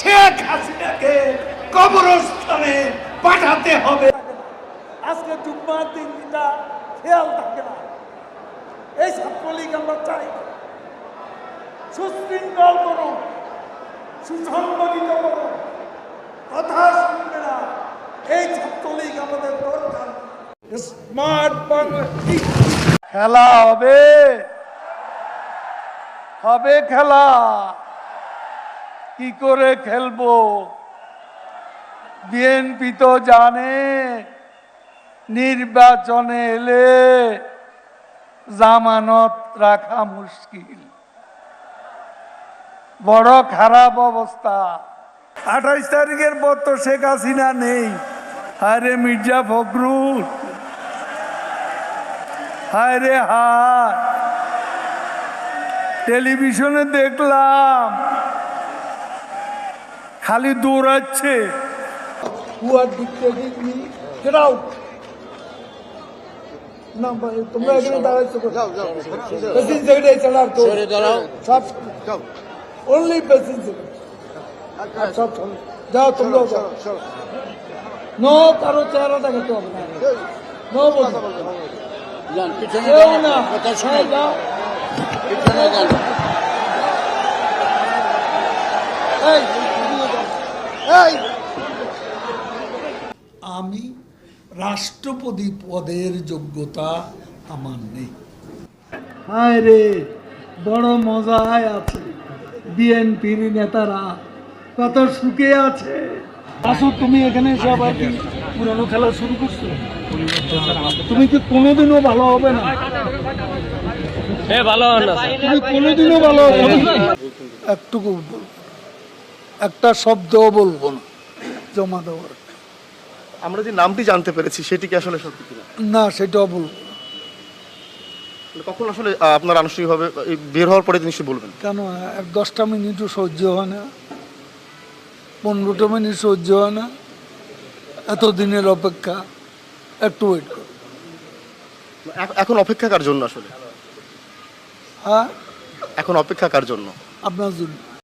শেখ হাসিনাকে কবরস্থানে পাঠাতে হবে। আজকে জুম্মার দিনটা খেয়াল থাকে না। এই ছাত্রলীগ আমরা চাই সুশৃঙ্খল করুন, সুসংগঠিত করুন, কথা শুনবে না। এই ছাত্রলীগ আমাদের দরকার। স্মার্ট বাংলাদেশ খেলা হবে, হবে খেলা। কি করে খেলবো? বিএনপি তো জানে নির্বাচনে এলে জামানত রাখা মুশকিল, বড় খারাপ অবস্থা। 28 তারিখের পর তো শেখ হাসিনা নেই। হায় রে মির্জা ফখরুল, হায় রে হায়। টেলিভিশনে দেখলাম খালি দৌড়াচ্ছে। who are dictating me, get out. না ভাই, তোমরা এখানে দাঁড়াইছো প্রেসিডেন্ট সেক্রেটারি চালার তো সব অনলি প্রেসিডেন্ট সেক্রেটারি সব যাও, তোমরা যাও। নো কারো চেহারা দেখাতে হবে না, নো বলতে কেউ না। হ্যাঁ, যাও। আমি রাষ্ট্রপতি পদের যোগ্যতা আমার নেই। হায় রে, বড় মজায় আছে। বিএনপির নেতারা কত সুখে আছে। আসো, তুমি এখানে সবাই পুরানো খেলা শুরু করছো। তুমি কি কোনোদিনও ভালো হবে না? তুমি কোনোদিনও ভালো হবে না। একটুকু বলবো, একটা শব্দও বলবো না জমা দেওয়ার। আমরা যে নামটি জানতে পেরেছি সেটি কি আসলে সত্যি কিনা? না, সেটাও বলবো না। কখন আসলে আপনার আনুষ্ঠানিকভাবে বের হওয়ার পরে নিশ্চয়ই বলবেন? কেন, 10টা মিনিটও সহ্য হয় না, 15টা মিনিট সহ্য হয় না? এতদিনের অপেক্ষা, একটু ওয়েট করো। এখন অপেক্ষা কার জন্য আসলে? হ্যাঁ, এখন অপেক্ষা কার জন্য? আপনার জন্য।